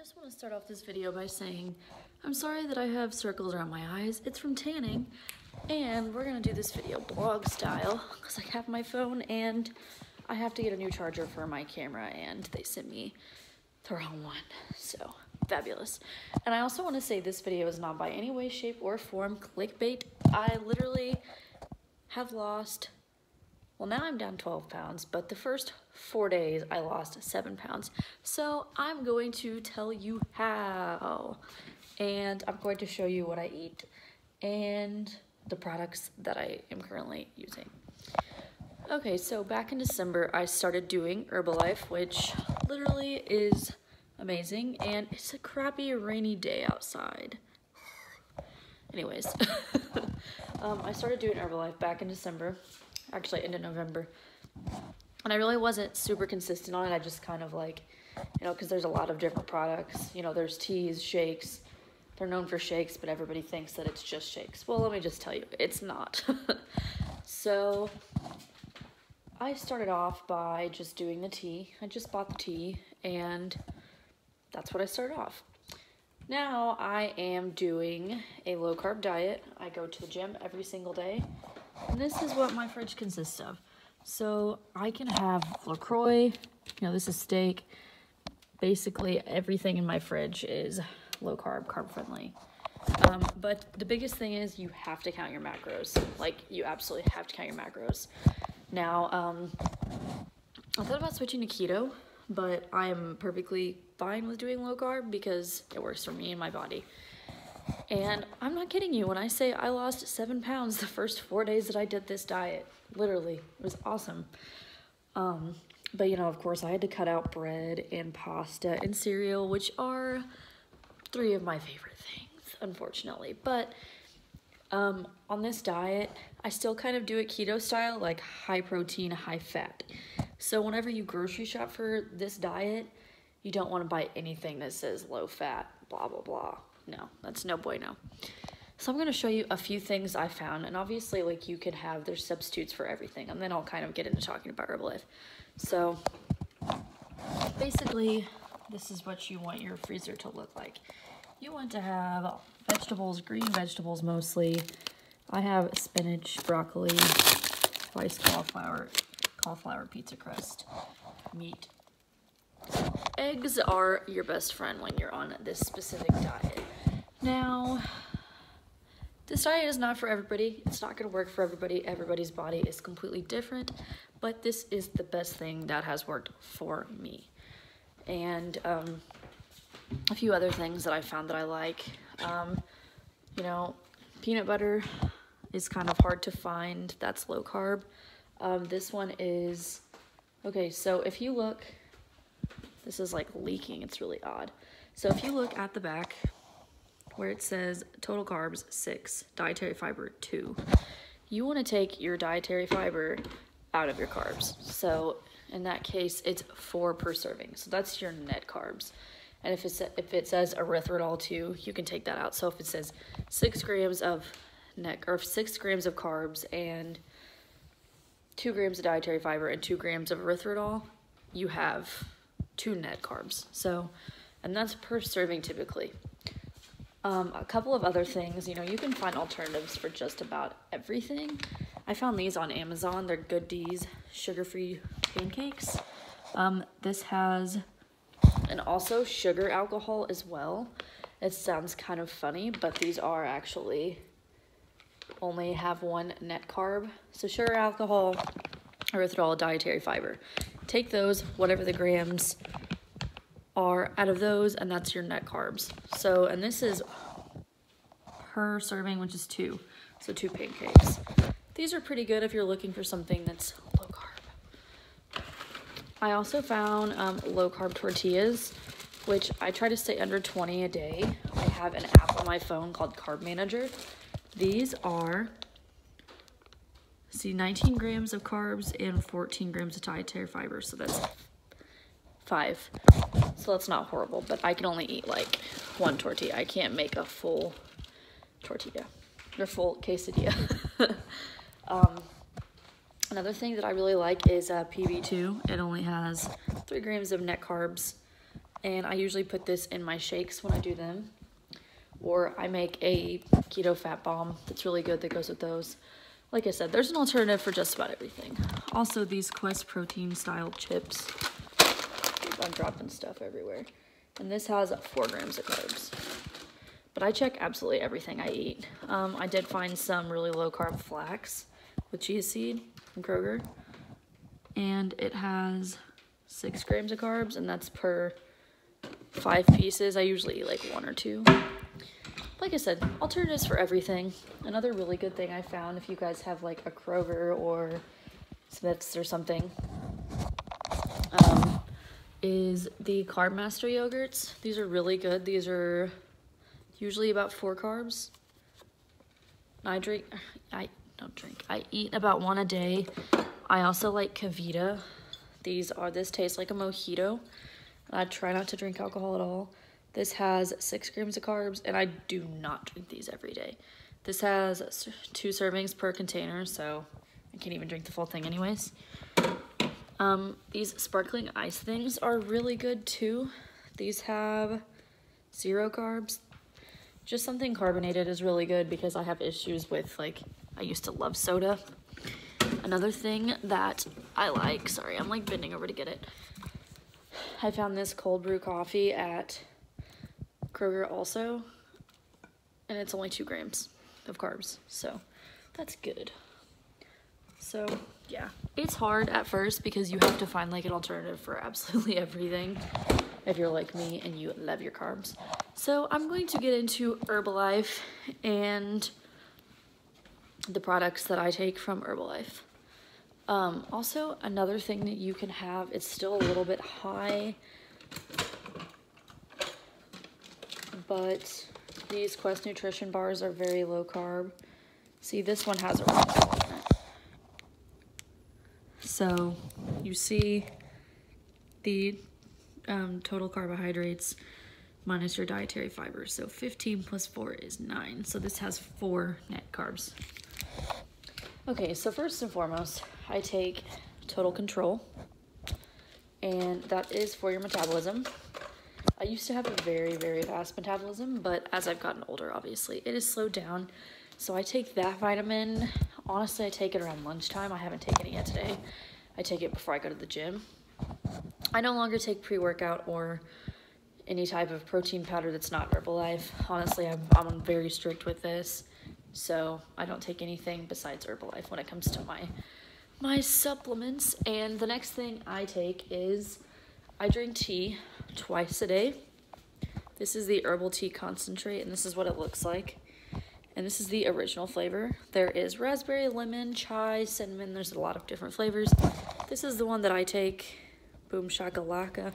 just want to start off this video by saying I'm sorry that I have circles around my eyes. It's from tanning, and we're gonna do this video blog style because I have my phone and I have to get a new charger for my camera, and they sent me the wrong one, so fabulous. And I also want to say this video is not by any way, shape, or form clickbait. I literally have lost, well, now I'm down 12 pounds, but the first 4 days I lost 7 pounds. So I'm going to tell you how, and I'm going to show you what I eat and the products that I am currently using. Okay, so back in December, I started doing Herbalife, which literally is amazing, and it's a crappy rainy day outside. Anyways, I started doing Herbalife back in December, actually into November, and I really wasn't super consistent on it. I just kind of like, you know, because there's a lot of different products, you know, there's teas, shakes. They're known for shakes, but everybody thinks that it's just shakes. Well, let me just tell you, it's not. So I started off by just doing the tea. I just bought the tea, and that's what I started off. Now I am doing a low carb diet. I go to the gym every single day, and this is what my fridge consists of. So I can have LaCroix, you know, this is steak. Basically everything in my fridge is low carb, carb friendly. But the biggest thing is you have to count your macros. Like, you absolutely have to count your macros. Now, I thought about switching to keto, but I am perfectly fine with doing low carb because it works for me and my body. And I'm not kidding you when I say I lost 7 pounds the first 4 days that I did this diet. Literally, it was awesome. But you know, of course, I had to cut out bread and pasta and cereal, which are 3 of my favorite things, unfortunately. But on this diet, I still kind of do it keto style, like high protein, high fat. So whenever you grocery shop for this diet, you don't want to buy anything that says low fat, blah, blah, blah. No, that's no bueno. So I'm going to show you a few things I found, and obviously, like, you could have, there's substitutes for everything, and then I'll kind of get into talking about Herbalife. So basically, this is what you want your freezer to look like. You want to have vegetables, green vegetables mostly. I have spinach, broccoli, rice, cauliflower pizza crust, meat. Eggs are your best friend when you're on this specific diet. Now, this diet is not for everybody. It's not going to work for everybody. Everybody's body is completely different, but this is the best thing that has worked for me. And a few other things that I found that I like. You know, peanut butter is kind of hard to find. That's low carb. This one is, okay, so if you look, this is like leaking. It's really odd. So if you look at the back where it says total carbs 6, dietary fiber 2, you want to take your dietary fiber out of your carbs. So in that case, it's 4 per serving. So that's your net carbs. And if it says erythritol 2, you can take that out. So if it says 6 grams of 6 grams of carbs and 2 grams of dietary fiber and 2 grams of erythritol, you have 2 net carbs. So, and that's per serving typically. A couple of other things, you know, you can find alternatives for just about everything. I found these on Amazon. They're Good D's sugar-free pancakes. This has, and also sugar alcohol as well. It sounds kind of funny, but these are actually only have 1 net carb. So sugar, alcohol, erythritol, dietary fiber. Take those, whatever the grams are out of those, and that's your net carbs. So, and this is per serving, which is 2. So 2 pancakes. These are pretty good if you're looking for something that's low carb. I also found low carb tortillas, which I try to stay under 20 a day. I have an app on my phone called Carb Manager. These are, see, 19 grams of carbs and 14 grams of dietary fiber. So that's 5. So that's not horrible, but I can only eat like 1 tortilla. I can't make a full tortilla or full quesadilla. Another thing that I really like is PB2. It only has 3 grams of net carbs and I usually put this in my shakes when I do them. Or I make a keto fat bomb that's really good that goes with those. Like I said, there's an alternative for just about everything. Also, these Quest protein style chips. I'm dropping stuff everywhere. And this has 4 grams of carbs. But I check absolutely everything I eat. I did find some really low carb flax with chia seed from Kroger. And it has 6 grams of carbs, and that's per 5 pieces. I usually eat like 1 or 2. Like I said, alternatives for everything. Another really good thing I found, if you guys have like a Kroger or Smith's or something, is the Carb Master yogurts. These are really good. These are usually about 4 carbs. I eat about 1 a day. I also like Kavita. This tastes like a mojito. I try not to drink alcohol at all. This has 6 grams of carbs, and I do not drink these every day. This has 2 servings per container, so I can't even drink the full thing anyways. These sparkling ice things are really good too. These have 0 carbs. Just something carbonated is really good because I have issues with, like, I used to love soda. Another thing that I like, sorry, I'm like bending over to get it. I found this cold brew coffee at Kroger also, and it's only 2 grams of carbs, so that's good. So yeah, it's hard at first because you have to find like an alternative for absolutely everything if you're like me and you love your carbs. So I'm going to get into Herbalife and the products that I take from Herbalife. Also, another thing that you can have, it's still a little bit high, but these Quest nutrition bars are very low carb. See, this one has a red on it. So you see the total carbohydrates minus your dietary fiber. So 15 plus 4 is 9. So this has 4 net carbs. Okay, so first and foremost, I take Total Control, and that is for your metabolism. I used to have a very, very fast metabolism, but as I've gotten older, obviously, it has slowed down. So I take that vitamin. Honestly, I take it around lunchtime. I haven't taken it yet today. I take it before I go to the gym. I no longer take pre-workout or any type of protein powder that's not Herbalife. Honestly, I'm very strict with this, so I don't take anything besides Herbalife when it comes to my supplements. And the next thing I take is I drink tea twice a day. This is the herbal tea concentrate, and this is what it looks like. And this is the original flavor. There is raspberry, lemon, chai, cinnamon. There's a lot of different flavors. This is the one that I take. Boom shakalaka.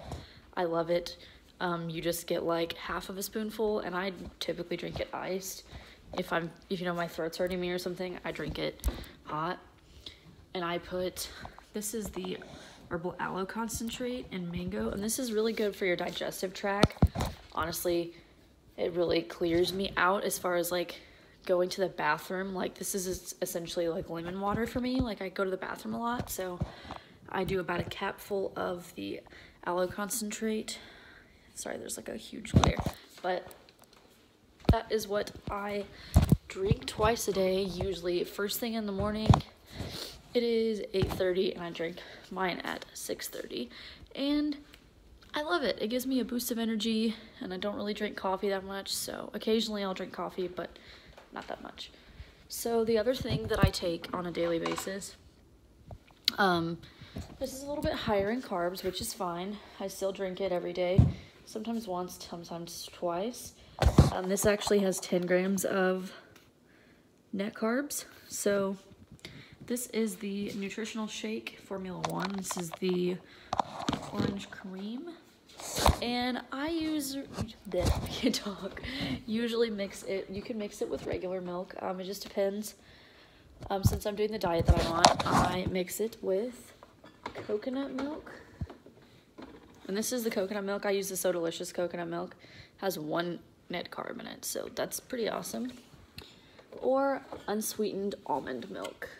I love it. You just get like half of a spoonful, and I typically drink it iced. If you know my throat's hurting me or something, I drink it hot. And this is the herbal aloe concentrate and mango, and this is really good for your digestive tract. Honestly, it really clears me out as far as like going to the bathroom. Like, this is essentially like lemon water for me. Like, I go to the bathroom a lot, so I do about a capful of the aloe concentrate. Sorry, there's like a huge glare, but that is what I drink twice a day, usually first thing in the morning. It is 8:30 and I drink mine at 6:30, and I love it. It gives me a boost of energy, and I don't really drink coffee that much, so occasionally I'll drink coffee, but not that much. So the other thing that I take on a daily basis, this is a little bit higher in carbs, which is fine. I still drink it every day, sometimes once, sometimes twice. This actually has 10 grams of net carbs. So this is the nutritional shake Formula 1. This is the orange cream. And I usually mix it. You can mix it with regular milk. It just depends. Since I'm doing the diet that I'm on, I mix it with coconut milk. And this is the coconut milk. I use the So Delicious coconut milk. It has 1 net carb in it, so that's pretty awesome. Or unsweetened almond milk.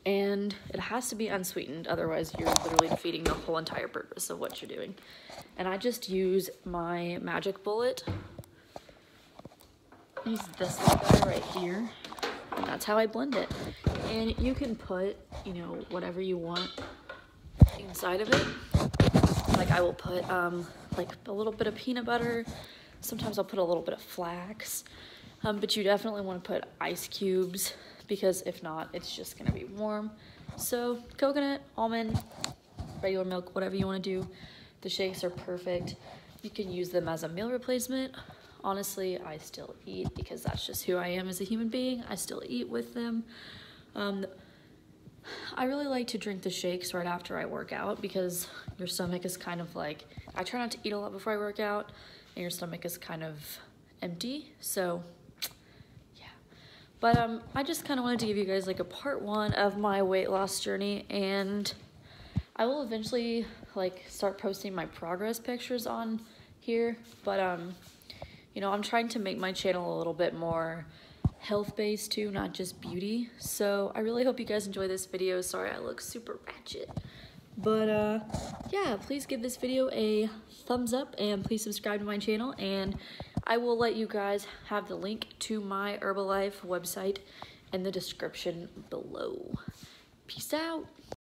And it has to be unsweetened, otherwise you're literally defeating the whole entire purpose of what you're doing. and I just use my Magic Bullet. Use this guy right here, and that's how I blend it. And you can put, you know, whatever you want inside of it. Like I will put like a little bit of peanut butter. Sometimes I'll put a little bit of flax, but you definitely want to put ice cubes, because if not, it's just gonna be warm. So coconut, almond, regular milk, whatever you want to do. The shakes are perfect. You can use them as a meal replacement. Honestly, I still eat, because that's just who I am as a human being. I still eat with them. I really like to drink the shakes right after I work out, because your stomach is kind of like, I try not to eat a lot before I work out, and your stomach is kind of empty, so yeah. But I just kind of wanted to give you guys like a part 1 of my weight loss journey, and I will eventually like start posting my progress pictures on here, but you know, I'm trying to make my channel a little bit more health-based too, not just beauty. So I really hope you guys enjoy this video. Sorry I look super ratchet, but yeah, please give this video a thumbs up and please subscribe to my channel, and I will let you guys have the link to my Herbalife website in the description below. Peace out.